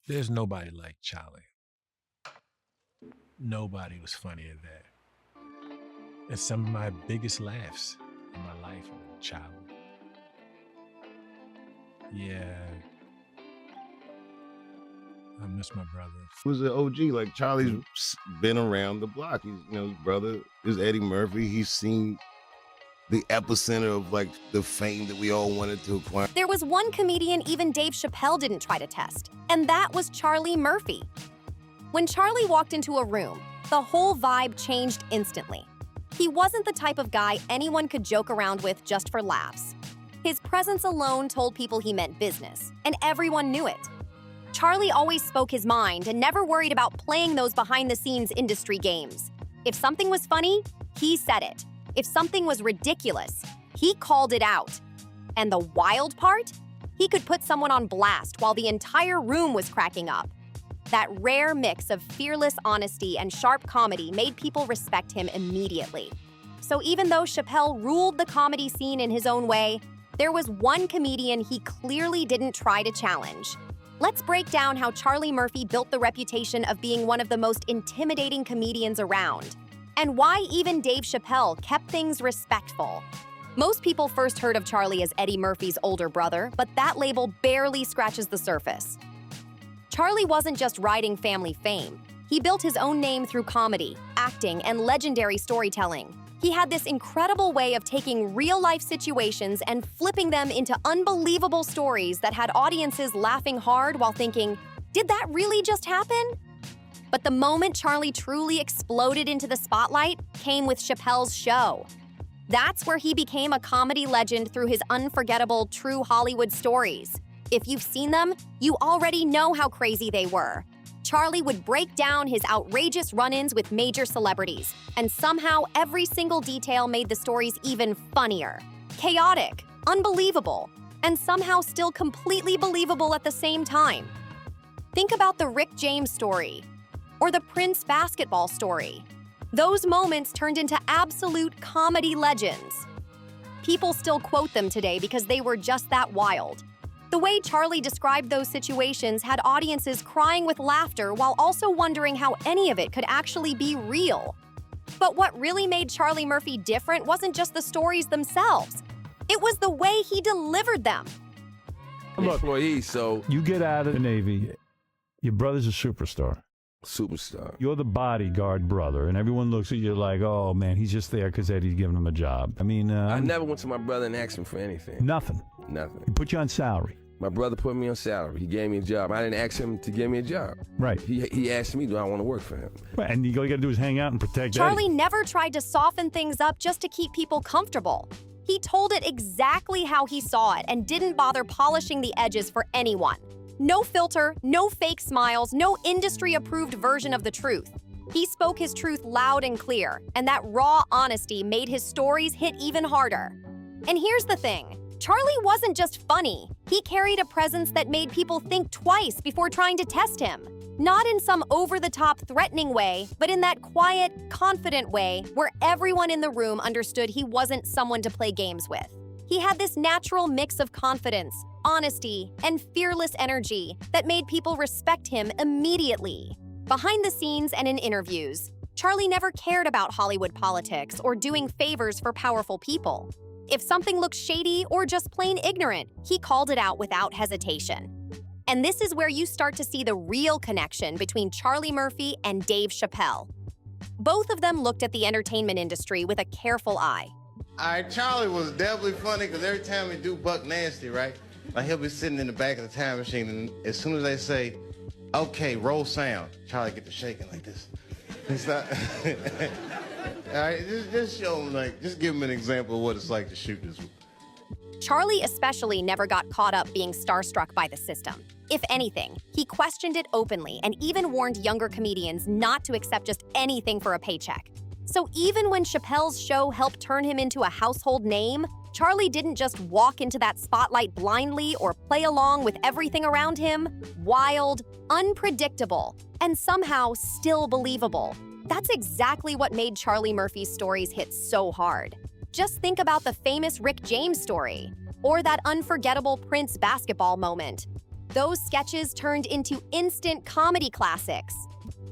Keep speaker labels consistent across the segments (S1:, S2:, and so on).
S1: There's nobody like Charlie. Nobody was funnier there. And some of my biggest laughs in my life were Charlie. Yeah, I miss my brother.
S2: He was an OG. Like Charlie's been around the block. He's, his brother is Eddie Murphy. He's seen the epicenter of like the fame that we all wanted to acquire.
S3: There was one comedian even Dave Chappelle didn't try to test, and that was Charlie Murphy. When Charlie walked into a room, the whole vibe changed instantly. He wasn't the type of guy anyone could joke around with just for laughs. His presence alone told people he meant business, and everyone knew it. Charlie always spoke his mind and never worried about playing those behind-the-scenes industry games. If something was funny, he said it. If something was ridiculous, he called it out. And the wild part? He could put someone on blast while the entire room was cracking up. That rare mix of fearless honesty and sharp comedy made people respect him immediately. So even though Chappelle ruled the comedy scene in his own way, there was one comedian he clearly didn't try to challenge. Let's break down how Charlie Murphy built the reputation of being one of the most intimidating comedians around, and why even Dave Chappelle kept things respectful. Most people first heard of Charlie as Eddie Murphy's older brother, but that label barely scratches the surface. Charlie wasn't just riding family fame. He built his own name through comedy, acting, and legendary storytelling. He had this incredible way of taking real-life situations and flipping them into unbelievable stories that had audiences laughing hard while thinking, did that really just happen? But the moment Charlie truly exploded into the spotlight came with Chappelle's show. That's where he became a comedy legend through his unforgettable true Hollywood stories. If you've seen them, you already know how crazy they were. Charlie would break down his outrageous run-ins with major celebrities, and somehow every single detail made the stories even funnier, chaotic, unbelievable, and somehow still completely believable at the same time. Think about the Rick James story, or the Prince basketball story. Those moments turned into absolute comedy legends. People still quote them today because they were just that wild. The way Charlie described those situations had audiences crying with laughter while also wondering how any of it could actually be real. But what really made Charlie Murphy different wasn't just the stories themselves. It was the way he delivered them.
S4: I'm an employee, so
S5: You get out of the Navy, your brother's a superstar.
S4: superstar.
S5: You're the bodyguard brother, and everyone looks at you like, oh, man, he's just there because Eddie's giving him a job. I mean,
S4: I never went to my brother and asked him for anything.
S5: nothing.
S4: Nothing.
S5: He put you on salary.
S4: My brother put me on salary. He gave me a job. I didn't ask him to give me a job.
S5: Right.
S4: He asked me, do I want to work for him?
S5: Right. And all you got to do is hang out and protect
S3: Charlie
S5: Eddie.
S3: never tried to soften things up just to keep people comfortable. He told it exactly how he saw it and didn't bother polishing the edges for anyone. No filter, no fake smiles, no industry-approved version of the truth. He spoke his truth loud and clear, and that raw honesty made his stories hit even harder. And here's the thing. Charlie wasn't just funny. He carried a presence that made people think twice before trying to test him. Not in some over-the-top threatening way, but in that quiet, confident way where everyone in the room understood he wasn't someone to play games with. He had this natural mix of confidence, honesty, and fearless energy that made people respect him immediately. Behind the scenes and in interviews, Charlie never cared about Hollywood politics or doing favors for powerful people. If something looked shady or just plain ignorant, he called it out without hesitation. And this is where you start to see the real connection between Charlie Murphy and Dave Chappelle. Both of them looked at the entertainment industry with a careful eye.
S2: All right, Charlie was definitely funny because every time we do Buck Nasty, right? Like he'll be sitting in the back of the time machine, and as soon as they say, okay, roll sound, Charlie get to shaking like this. It's not. All right, just show him, like, just give him an example of what it's like to shoot this.
S3: Charlie especially never got caught up being starstruck by the system. If anything, he questioned it openly and even warned younger comedians not to accept just anything for a paycheck. So even when Chappelle's show helped turn him into a household name, Charlie didn't just walk into that spotlight blindly or play along with everything around him. Wild, unpredictable, and somehow still believable. That's exactly what made Charlie Murphy's stories hit so hard. Just think about the famous Rick James story, or that unforgettable Prince basketball moment. Those sketches turned into instant comedy classics.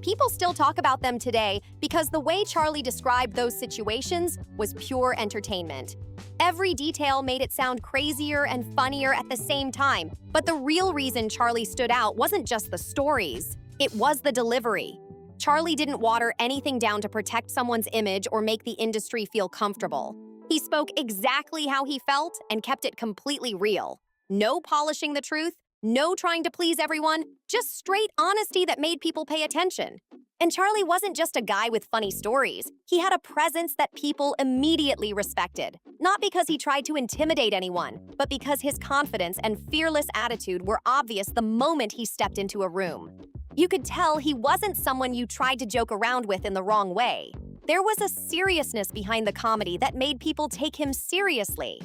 S3: People still talk about them today because the way Charlie described those situations was pure entertainment. Every detail made it sound crazier and funnier at the same time, but the real reason Charlie stood out wasn't just the stories, it was the delivery. Charlie didn't water anything down to protect someone's image or make the industry feel comfortable. He spoke exactly how he felt and kept it completely real. No polishing the truth, no trying to please everyone, just straight honesty that made people pay attention. And Charlie wasn't just a guy with funny stories. He had a presence that people immediately respected. Not because he tried to intimidate anyone, but because his confidence and fearless attitude were obvious the moment he stepped into a room. You could tell he wasn't someone you tried to joke around with in the wrong way. There was a seriousness behind the comedy that made people take him seriously.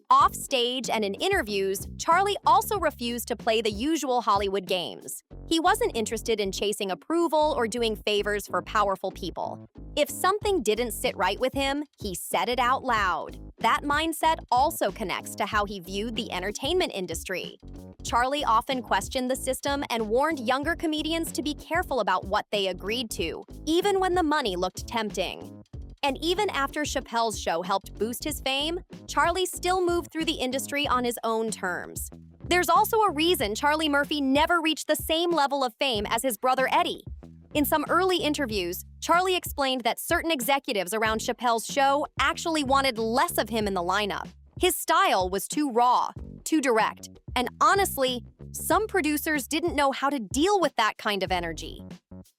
S3: Off stage and in interviews, Charlie also refused to play the usual Hollywood games. He wasn't interested in chasing approval or doing favors for powerful people. If something didn't sit right with him, he said it out loud. That mindset also connects to how he viewed the entertainment industry. Charlie often questioned the system and warned younger comedians to be careful about what they agreed to, even when the money looked tempting. And even after Chappelle's show helped boost his fame, Charlie still moved through the industry on his own terms. There's also a reason Charlie Murphy never reached the same level of fame as his brother Eddie. In some early interviews, Charlie explained that certain executives around Chappelle's show actually wanted less of him in the lineup. His style was too raw, too direct, and honestly, some producers didn't know how to deal with that kind of energy.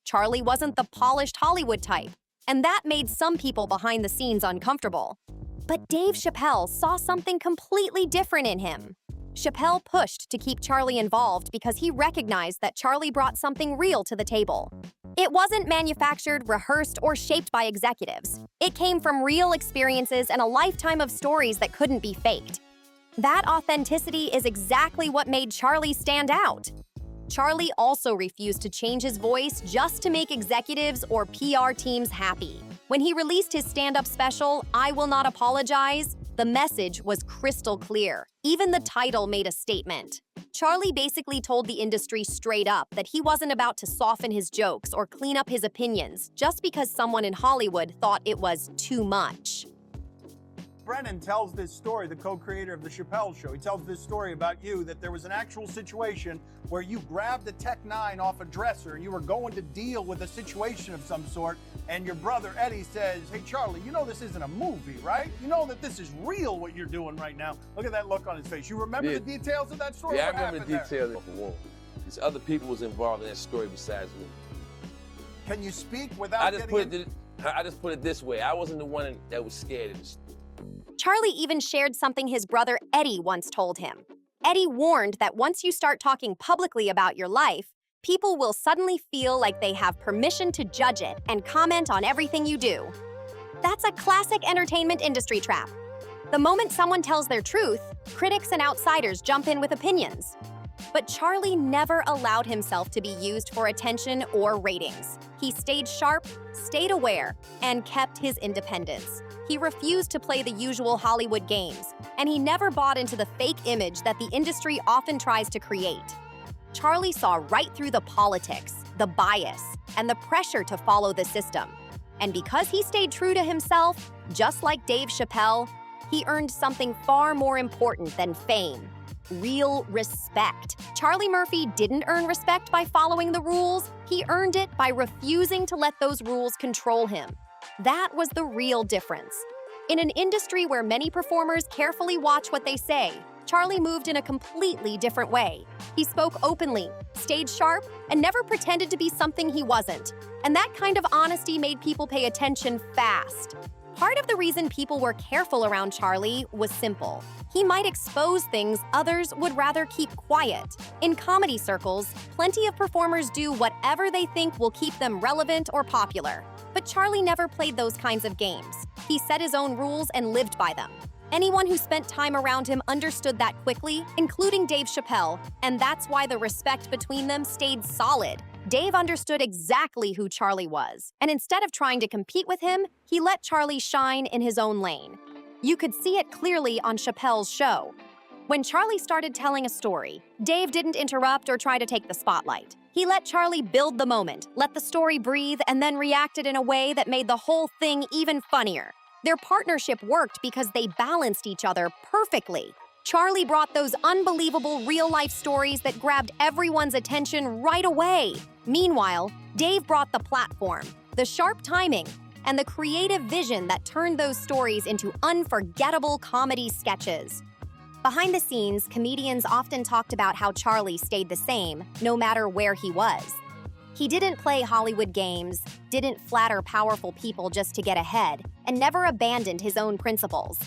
S3: Charlie wasn't the polished Hollywood type, and that made some people behind the scenes uncomfortable. But Dave Chappelle saw something completely different in him. Chappelle pushed to keep Charlie involved because he recognized that Charlie brought something real to the table. It wasn't manufactured, rehearsed, or shaped by executives. It came from real experiences and a lifetime of stories that couldn't be faked. That authenticity is exactly what made Charlie stand out. Charlie also refused to change his voice just to make executives or PR teams happy. When he released his stand-up special, I Will Not Apologize, the message was crystal clear. Even the title made a statement. Charlie basically told the industry straight up that he wasn't about to soften his jokes or clean up his opinions just because someone in Hollywood thought it was too much.
S6: Brennan tells this story, the co-creator of the Chappelle Show. He tells this story about you, that there was an actual situation where you grabbed a Tech 9 off a dresser and you were going to deal with a situation of some sort, and your brother Eddie says, hey Charlie, you know this isn't a movie, right? You know that this is real what you're doing right now. Look at that look on his face. You remember the details of that story?
S4: Yeah,
S6: What
S4: I remember the
S6: happened there?
S4: details of the war. These other people was involved in that story besides me.
S6: Can you speak without
S4: I just
S6: getting
S4: put it this way. I wasn't the one that was scared of this.
S3: Charlie even shared something his brother Eddie once told him. Eddie warned that once you start talking publicly about your life, people will suddenly feel like they have permission to judge it and comment on everything you do. That's a classic entertainment industry trap. The moment someone tells their truth, critics and outsiders jump in with opinions. But Charlie never allowed himself to be used for attention or ratings. He stayed sharp, stayed aware, and kept his independence. He refused to play the usual Hollywood games, and he never bought into the fake image that the industry often tries to create. Charlie saw right through the politics, the bias, and the pressure to follow the system. And because he stayed true to himself, just like Dave Chappelle, he earned something far more important than fame: real respect. Charlie Murphy didn't earn respect by following the rules. He earned it by refusing to let those rules control him. That was the real difference. In an industry where many performers carefully watch what they say, Charlie moved in a completely different way. He spoke openly, stayed sharp, and never pretended to be something he wasn't. And that kind of honesty made people pay attention fast. Part of the reason people were careful around Charlie was simple. He might expose things others would rather keep quiet. In comedy circles, plenty of performers do whatever they think will keep them relevant or popular. But Charlie never played those kinds of games. He set his own rules and lived by them. Anyone who spent time around him understood that quickly, including Dave Chappelle, and that's why the respect between them stayed solid. Dave understood exactly who Charlie was, and instead of trying to compete with him, he let Charlie shine in his own lane. You could see it clearly on Chappelle's show. When Charlie started telling a story, Dave didn't interrupt or try to take the spotlight. He let Charlie build the moment, let the story breathe, and then reacted in a way that made the whole thing even funnier. Their partnership worked because they balanced each other perfectly. Charlie brought those unbelievable real-life stories that grabbed everyone's attention right away. Meanwhile, Dave brought the platform, the sharp timing, and the creative vision that turned those stories into unforgettable comedy sketches. Behind the scenes, comedians often talked about how Charlie stayed the same, no matter where he was. He didn't play Hollywood games, didn't flatter powerful people just to get ahead, and never abandoned his own principles.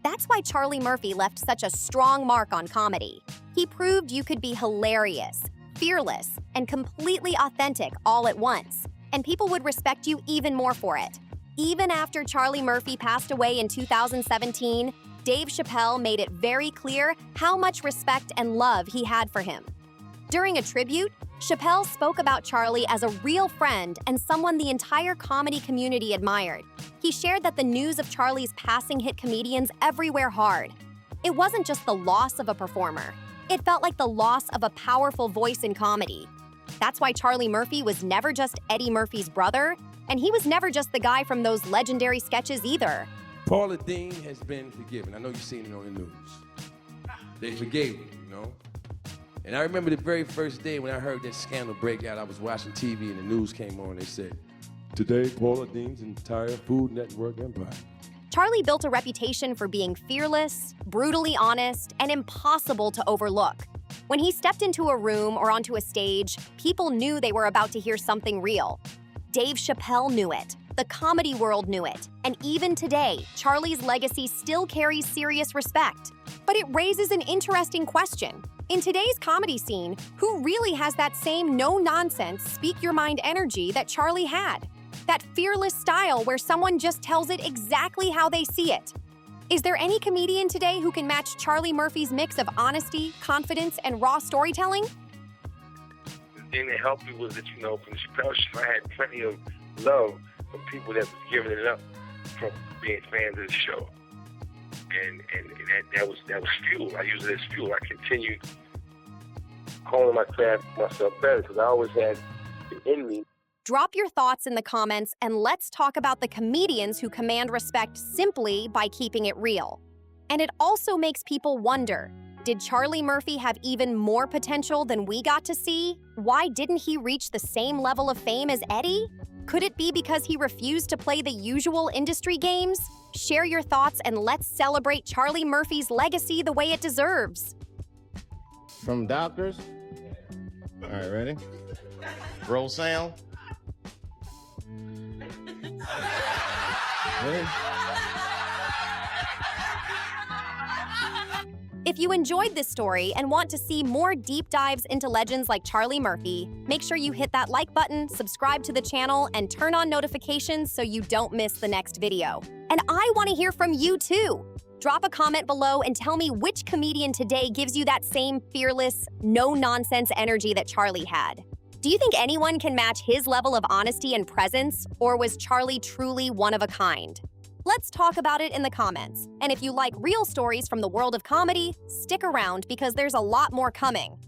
S3: That's why Charlie Murphy left such a strong mark on comedy. He proved you could be hilarious, fearless, and completely authentic all at once, and people would respect you even more for it. Even after Charlie Murphy passed away in 2017, Dave Chappelle made it very clear how much respect and love he had for him. During a tribute, Chappelle spoke about Charlie as a real friend and someone the entire comedy community admired. He shared that the news of Charlie's passing hit comedians everywhere hard. It wasn't just the loss of a performer. It felt like the loss of a powerful voice in comedy. That's why Charlie Murphy was never just Eddie Murphy's brother, and he was never just the guy from those legendary sketches either.
S4: Paula Deen has been forgiven. I know you've seen it on the news. They forgave her, you know? And I remember the very first day when I heard that scandal break out, I was watching TV and the news came on. They said, today, Paula Deen's entire Food Network empire.
S3: Charlie built a reputation for being fearless, brutally honest, and impossible to overlook. When he stepped into a room or onto a stage, people knew they were about to hear something real. Dave Chappelle knew it. The comedy world knew it. And even today, Charlie's legacy still carries serious respect. But it raises an interesting question. In today's comedy scene, who really has that same no-nonsense, speak-your-mind energy that Charlie had? That fearless style where someone just tells it exactly how they see it? Is there any comedian today who can match Charlie Murphy's mix of honesty, confidence, and raw storytelling?
S7: The thing that helped me was that, you know, from the Chappelle show, I had plenty of love from people that was giving it up from being fans of the show. And that was fuel. I used it as fuel. I continued calling my craft myself better because I always had it in me.
S3: Drop your thoughts in the comments and let's talk about the comedians who command respect simply by keeping it real. And it also makes people wonder, did Charlie Murphy have even more potential than we got to see? Why didn't he reach the same level of fame as Eddie? Could it be because he refused to play the usual industry games? Share your thoughts and let's celebrate Charlie Murphy's legacy the way it deserves.
S2: From doctors. All right, ready? Roll sound. Ready?
S3: If you enjoyed this story and want to see more deep dives into legends like Charlie Murphy, make sure you hit that like button, subscribe to the channel, and turn on notifications so you don't miss the next video. And I want to hear from you too. Drop a comment below and tell me which comedian today gives you that same fearless, no-nonsense energy that Charlie had. Do you think anyone can match his level of honesty and presence, or was Charlie truly one of a kind? Let's talk about it in the comments. And if you like real stories from the world of comedy, stick around because there's a lot more coming.